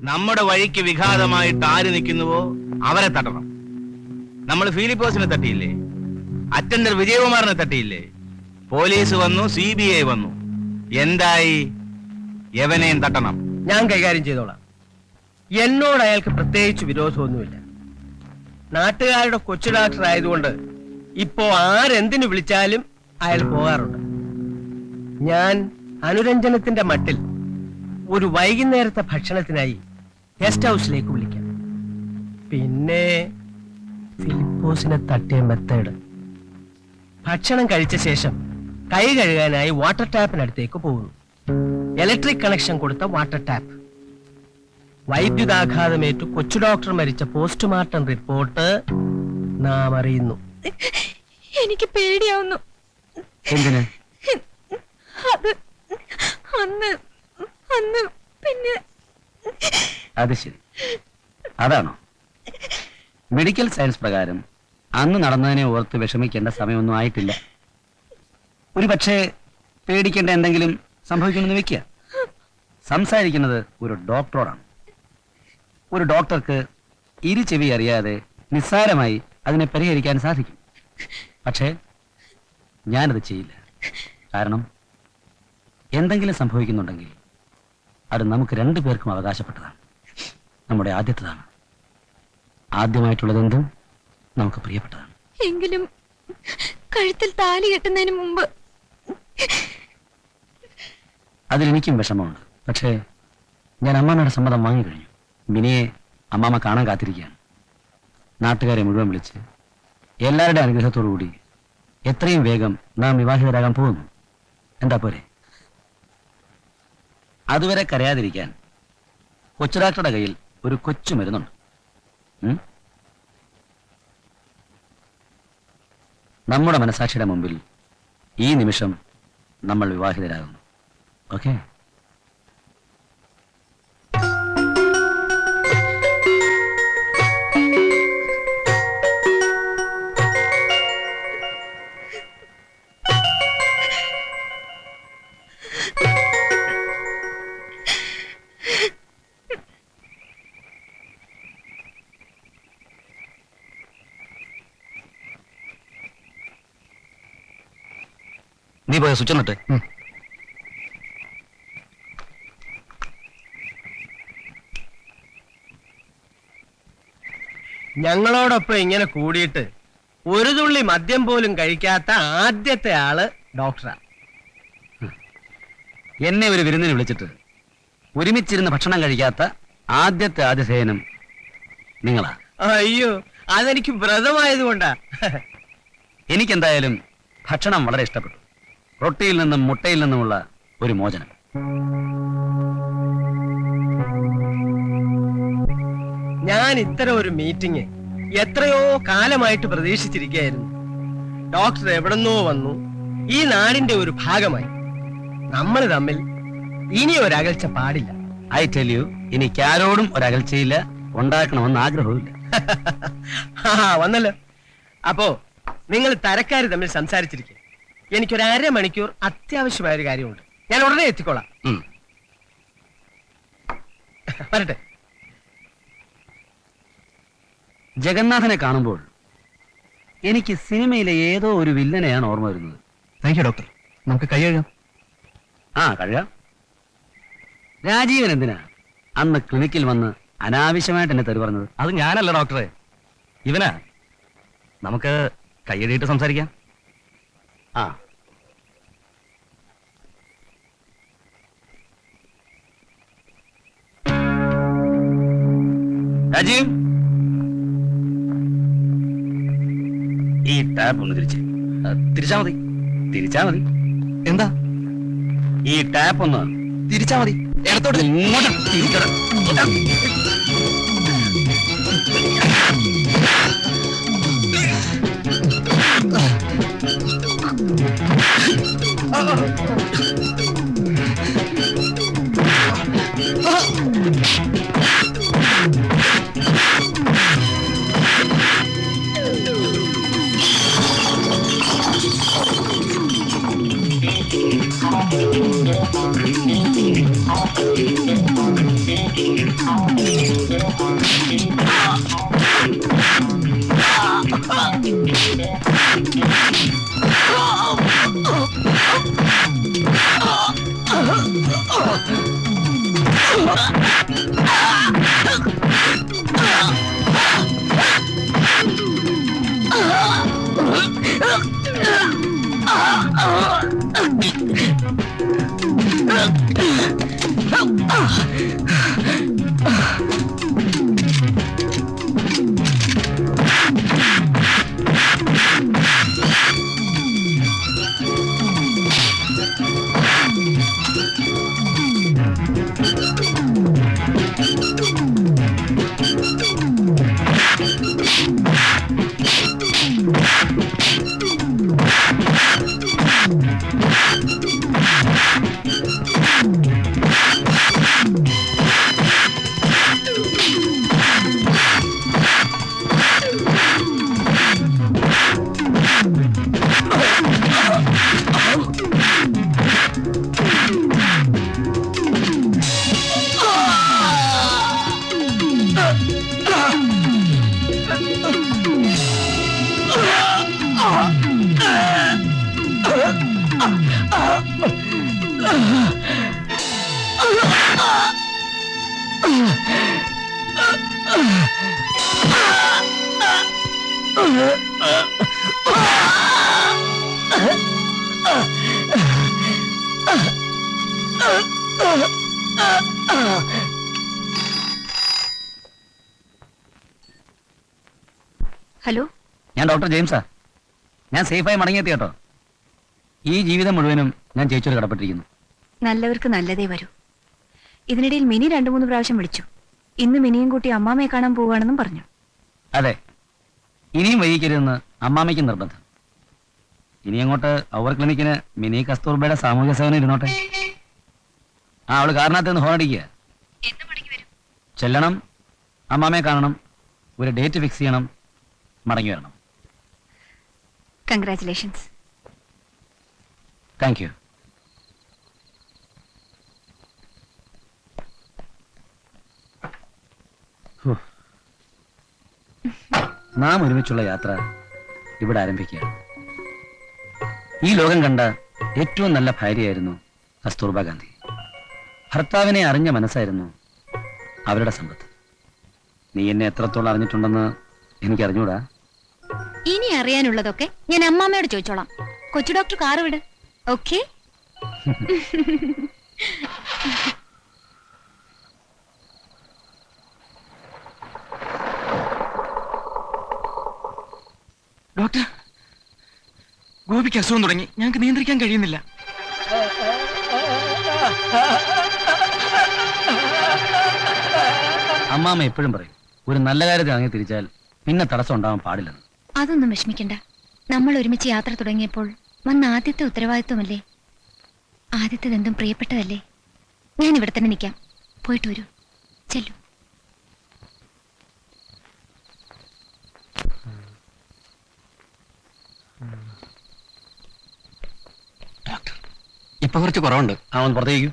നമ്മുടെ വഴിക്ക് വിഘാതമായിട്ട് ആര് നിൽക്കുന്നുവോ അവരെ തട്ടണം. നമ്മൾ ഫിലിപ്പോസിനെ തട്ടിയില്ലേ, അറ്റൻഡർ വിജയകുമാറിനെ തട്ടിയില്ലേ, പോലീസ് വന്നു, CBI വന്നു, എന്തായി? എവനെയും തട്ടണം. ഞാൻ കൈകാര്യം ചെയ്തോളാം. എന്നോട് അയാൾക്ക് പ്രത്യേകിച്ച് വിരോധമൊന്നുമില്ല. നാട്ടുകാരുടെ കൊച്ചു ഡോക്ടർ ആയതുകൊണ്ട് ഇപ്പോ ആരെന്തിനു വിളിച്ചാലും അയാൾ പോകാറുണ്ട്. ഞാൻ അനുരഞ്ജനത്തിന്റെ മട്ടിൽ ഒരു വൈകുന്നേരത്തെ ഭക്ഷണത്തിനായി ഗസ്റ്റ് ഹൗസിലേക്ക് വിളിക്കാം. പിന്നെ ഫിലിപ്പോസിനെ തട്ടിയ മെത്തേഡ്, ഭക്ഷണം കഴിച്ച ശേഷം കൈ കഴുകാനായി വാട്ടർ ടാപ്പിനടുത്തേക്ക് പോകുന്നു. ഇലക്ട്രിക് കണക്ഷൻ കൊടുത്ത വാട്ടർ ടാപ്പ്. വൈദ്യുതാഘാതമേറ്റു കൊച്ചു ഡോക്ടർ മരിച്ച പോസ്റ്റ്മോർട്ടം റിപ്പോർട്ട് നാം അറിയുന്നു. എനിക്ക് പേടിയാവുന്നു. എന്തിന്? അത് അന്ന് അന്ന് പിന്നെ. അത് ശരി, അതാണോ? മെഡിക്കൽ സയൻസ് പ്രകാരം അന്ന് നടന്നതിനെ ഓർത്ത് വിഷമിക്കേണ്ട സമയമൊന്നും ആയിട്ടില്ല. ഒരു പക്ഷേ പേടിക്കേണ്ട എന്തെങ്കിലും സംഭവിക്കണമെന്ന് വെക്കുക. സംസാരിക്കുന്നത് ഒരു ഡോക്ടറോടാണ്. ഒരു ഡോക്ടർക്ക് ഇരു ചെവി അറിയാതെ നിസ്സാരമായി അതിനെ പരിഹരിക്കാൻ സാധിക്കും. പക്ഷേ ഞാനത് ചെയ്യില്ല. കാരണം എന്തെങ്കിലും സംഭവിക്കുന്നുണ്ടെങ്കിൽ അത് നമുക്ക് രണ്ടു പേർക്കും അവകാശപ്പെട്ടതാണ്. നമ്മുടെ ആദ്യത്തേതാണ്. ആദ്യമായിട്ടുള്ളതെന്തും നമുക്ക് പ്രിയപ്പെട്ടതാണ്. എങ്കിലും കഴുത്തിൽ താലി കെട്ടുന്നതിന് മുമ്പ് അതിലെനിക്കും വിഷമമുണ്ട്. പക്ഷേ ഞാൻ അമ്മാമ്മയുടെ സമ്മതം വാങ്ങിക്കഴിഞ്ഞു. മിനിയെ അമ്മാമ്മ കാണാൻ കാത്തിരിക്കുകയാണ്. നാട്ടുകാരെ മുഴുവൻ വിളിച്ച് എല്ലാവരുടെ അനുഗ്രഹത്തോടുകൂടി എത്രയും വേഗം നാം വിവാഹിതരാകാൻ പോകുന്നു. എന്താ പോരെ? അതുവരെ കരയാതിരിക്കാൻ കൊച്ചു ഡോക്ടറുടെ കയ്യിൽ ഒരു കൊച്ചു മരുന്നുണ്ട്. നമ്മുടെ മനസാക്ഷിയുടെ മുമ്പിൽ ഈ നിമിഷം നമ്മൾ വിവാഹിതരാകുന്നു. ഓക്കെ? നീ പോയ സ്വിച്ച് എന്നിട്ട്. ഞങ്ങളോടൊപ്പം ഇങ്ങനെ കൂടിയിട്ട് ഒരു തുള്ളി മദ്യം പോലും കഴിക്കാത്ത ആദ്യത്തെ ആള് ഡോക്ടറാ. എന്നെ ഒരു വിരുന്നിന് വിളിച്ചിട്ട് ഒരുമിച്ചിരുന്ന് ഭക്ഷണം കഴിക്കാത്ത ആദ്യത്തെ ആതിഥേയനും നിങ്ങളാ. അയ്യോ, അതെനിക്ക് വ്രതമായതുകൊണ്ടാ. എനിക്കെന്തായാലും ഭക്ഷണം വളരെ ഇഷ്ടപ്പെട്ടു. റൊട്ടിയിൽ നിന്നും മുട്ടയിൽ നിന്നുമുള്ള ഒരു മോചനം. ഞാൻ ഇത്തരം ഒരു മീറ്റിംഗ് എത്രയോ കാലമായിട്ട് പ്രതീക്ഷിച്ചിരിക്കുകയായിരുന്നു. ഡോക്ടർ എവിടെന്നോ വന്നു, ഈ നാടിന്റെ ഒരു ഭാഗമായി. നമ്മൾ തമ്മിൽ ഇനി ഒരകൽച്ച പാടില്ല. ഐ ടെൽ യു, എനിക്ക് ആരോടും ഒരകൽച്ചയില്ല, ഉണ്ടാക്കണമെന്ന് ആഗ്രഹവുമില്ല. വന്നല്ലോ. അപ്പോ നിങ്ങൾ തരക്കാര് തമ്മിൽ സംസാരിച്ചിരിക്കുക. എനിക്കൊരു അരമണിക്കൂർ അത്യാവശ്യമായ ഒരു കാര്യമുണ്ട്. ഞാൻ ഉടനെ എത്തിക്കോളാം. വരട്ടെ. ജഗന്നാഥനെ കാണുമ്പോൾ എനിക്ക് സിനിമയിലെ ഏതോ ഒരു വില്ലനെയാണ് ഓർമ്മ വരുന്നത്. Thank you doctor. നമുക്ക് കൈ കഴുകാം. കഴുകാം. രാജീവൻ എന്തിനാ അന്ന് ക്ലിനിക്കിൽ വന്ന് അനാവശ്യമായിട്ട് എന്നെ തെറി പറഞ്ഞത്? അത് ഞാനല്ല ഡോക്ടറെ, ഇവനാ. നമുക്ക് കൈയടിയിട്ട് സംസാരിക്കാം. രാജീവ്, ഈ ടാപ്പ് ഒന്ന് തിരിച്ചാ മതി. തിരിച്ചാ മതി. എന്താ? ഈ ടാപ്പ് ഒന്ന് തിരിച്ചാ മതി. ഇടത്തോട്ട് ഇങ്ങോട്ട് തിരിക്കണം. ഹലോ, ഞാൻ ഡോക്ടർ ജെയിംസാ. ഞാൻ സേഫായി മടങ്ങിയെത്തി കേട്ടോ. ഈ ജീവിതം മുഴുവനും ഞാൻ ചേച്ചിയോട് കടപ്പെട്ടിരിക്കുന്നു. നല്ലവർക്ക് നല്ലതേ വരൂ. ഇതിനിടയിൽ മിനി 2-3 പ്രാവശ്യം വിളിച്ചു. ഇന്ന് മിനിയും കൂട്ടി അമ്മാമ്മയെ കാണാൻ പോവുകയാണെന്നും പറഞ്ഞു. അതെ, ഇനിയും വൈകിക്കരുതെന്ന് അമ്മാമ്മയ്ക്ക് നിർബന്ധം. ഇനി അങ്ങോട്ട് അവർ ക്ലിനിക്കിന് മിനി കസ്തൂർബയുടെ സാമൂഹ്യ സേവനം ഇരുന്നോട്ടെ. അവള് കാരണത്ത് നിന്ന് ഹോണടിക്കുക. ചെല്ലണം, അമ്മാമ്മയെ കാണണം, ഒരു ഡേറ്റ് ഫിക്സ് ചെയ്യണം, മടങ്ങി വരണം. കൺഗ്രാറ്റുലേഷൻസ്. Thank you. നാം ഒരുമിച്ചുള്ള യാത്ര ഇവിടെ ആരംഭിക്കുകയാണ്. ഈ ലോകം കണ്ട ഏറ്റവും നല്ല ഭാര്യയായിരുന്നു കസ്തൂർബ ഗാന്ധി. ഭർത്താവിനെ അറിഞ്ഞ മനസ്സായിരുന്നു അവരുടെ സമ്പത്ത്. നീ എന്നെ എത്രത്തോളം അറിഞ്ഞിട്ടുണ്ടെന്ന് എനിക്ക് അറിഞ്ഞൂടാ. ഇനി അറിയാനുള്ളതൊക്കെ ഞാൻ അമ്മാമ്മയോട് ചോദിച്ചോളാം. കൊച്ചു ഡോക്ടർ കാറ് വിട്. ഓക്കേ? ഡോക്ടർ, ഗോപിക്ക് അസുഖം തുടങ്ങി. ഞങ്ങൾക്ക് നിയന്ത്രിക്കാൻ കഴിയുന്നില്ല. അമ്മാമ്മ എപ്പോഴും പറയും, ഒരു നല്ല കാര്യത്തിൽ ഇറങ്ങി തിരിച്ചാൽ പിന്നെ തടസ്സം ഉണ്ടാവാൻ പാടില്ലെന്ന്. അതൊന്നും വിഷമിക്കണ്ട. നമ്മൾ ഒരുമിച്ച് യാത്ര തുടങ്ങിയപ്പോൾ വന്ന ആദ്യത്തെ ഉത്തരവാദിത്വമല്ലേ. ആദ്യത്തേതെന്തും പ്രിയപ്പെട്ടതല്ലേ. ഞാൻ ഇവിടെ തന്നെ നിൽക്കാം. പോയിട്ട് വരൂ. ചെല്ലു. ഡോക്ടർ, ഇപ്പൊ കുറച്ച് കുറവുണ്ട്. ഒന്ന് പുറത്തേക്കു.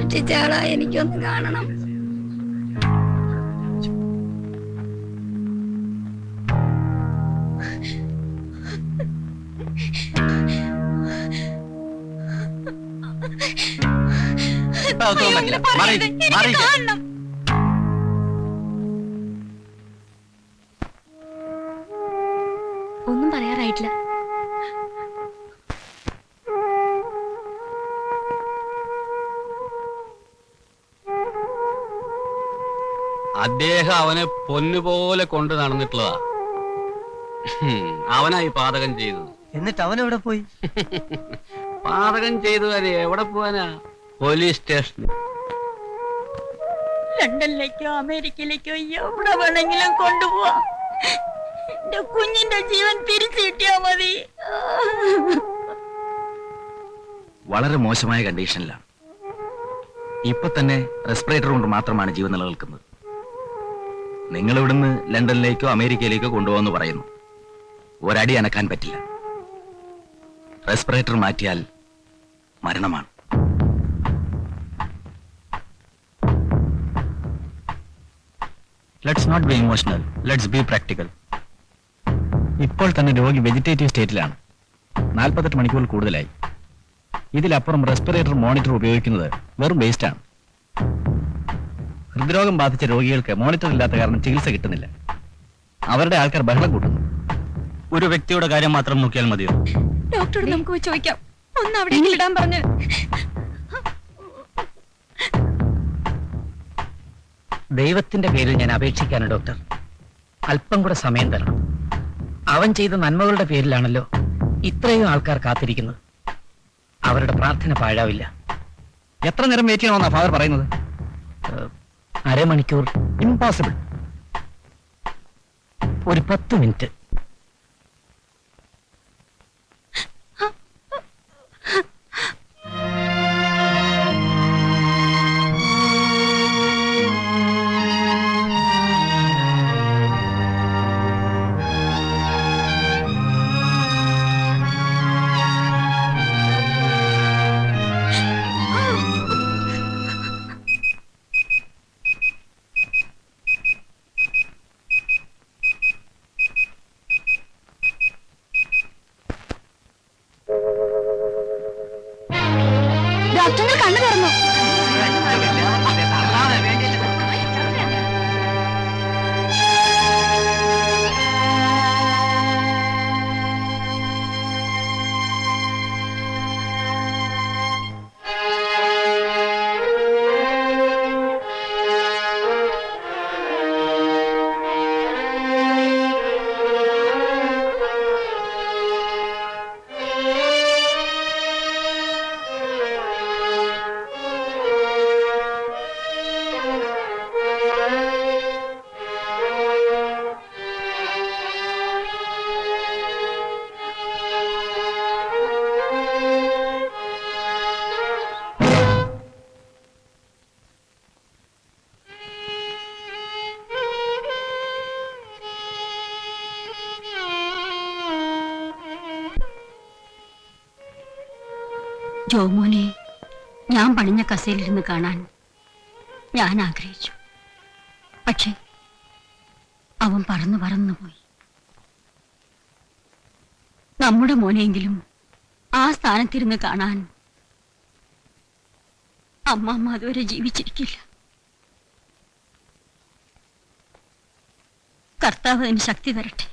രക്ഷിച്ചാളാ, എനിക്കൊന്ന് കാണണം. ഒന്നും പറയാറായിട്ടില്ല. അദ്ദേഹം അവനെ പൊന്നുപോലെ കൊണ്ട് നടന്നിട്ടുള്ളതാ. അവനായി പാതകം ചെയ്തത്. എന്നിട്ട് അവൻ എവിടെ പോയി? പാതകം ചെയ്തു വരെ എവിടെ പോവാനാ? പോലീസ് സ്റ്റേഷനിൽ. ലണ്ടനിലേക്കോ അമേരിക്കയിലേക്കോ എവിടെ വേണമെങ്കിലും കൊണ്ടുപോവാം. എന്റെ കുഞ്ഞിന്റെ ജീവൻ തിരിച്ചു കിട്ടിയാ മതി. വളരെ മോശമായ കണ്ടീഷനിലാണ്. ഇപ്പൊ തന്നെ റെസ്പിറേറ്റർ കൊണ്ട് മാത്രമാണ് ജീവൻ നിലനിൽക്കുന്നത്. നിങ്ങൾ ഇവിടുന്ന് ലണ്ടനിലേക്കോ അമേരിക്കയിലേക്കോ കൊണ്ടുപോകുന്നു പറയുന്നു. ഒരടി അനക്കാൻ പറ്റില്ല. റെസ്പിറേറ്റർ മാറ്റിയാൽ മരണമാണ്. Let's not be emotional, let's be practical. ഇപ്പോൾ തന്നെ രോഗി വെജിറ്റേറ്റീവ് സ്റ്റേറ്റിലാണ്. 48 മണിക്കൂർ കൂടുതലായി. ഇതിലപ്പുറം റെസ്പിറേറ്റർ മോണിറ്റർ ഉപയോഗിക്കുന്നത് വെറും വേസ്റ്റാണ്. ഹൃദ്രോഗം ബാധിച്ച രോഗികൾക്ക് മോണിറ്റർ ഇല്ലാത്ത കാരണം ചികിത്സ കിട്ടുന്നില്ല. അവരുടെ ആൾക്കാർ ബഹളം കൂട്ടുന്നു. ഒരു വ്യക്തിയുടെ കാര്യം മാത്രം നോക്കിയാൽ മതിയോ? ഡോക്ടറോട് നമുക്ക് പോയി ചോദിക്കാം. ഒന്ന് അവിടെ വിടാൻ പറഞ്ഞു. ദൈവത്തിന്റെ പേരിൽ ഞാൻ അപേക്ഷിക്കാണ് ഡോക്ടർ, അല്പം കൂടെ സമയം തരണം. അവൻ ചെയ്ത നന്മകളുടെ പേരിലാണല്ലോ ഇത്രയും ആൾക്കാർ കാത്തിരിക്കുന്നത്. അവരുടെ പ്രാർത്ഥന പാഴാവില്ല. എത്ര നേരം വെയിറ്റ് ചെയ്യണമെന്നാ ഫാദർ പറയുന്നത്? അരമണിക്കൂർ. ഇംപോസിബിൾ. ഒരു 10 മിനിറ്റ്. ഡോക്ടറിന്റെ കണ്ണു തുറന്നു. ജോമോനെ ഞാൻ പണിഞ്ഞ കസേരയിൽ നിന്ന് കാണാൻ ഞാൻ ആഗ്രഹിച്ചു. പക്ഷേ അവൻ പറന്നു പോയി. നമ്മുടെ മോനെങ്കിലും ആ സ്ഥാനത്തിരുന്ന് കാണാൻ അമ്മമ്മ അതുവരെ ജീവിച്ചിരിക്കില്ല. കർത്താവ് അതിന് ശക്തി തരട്ടെ.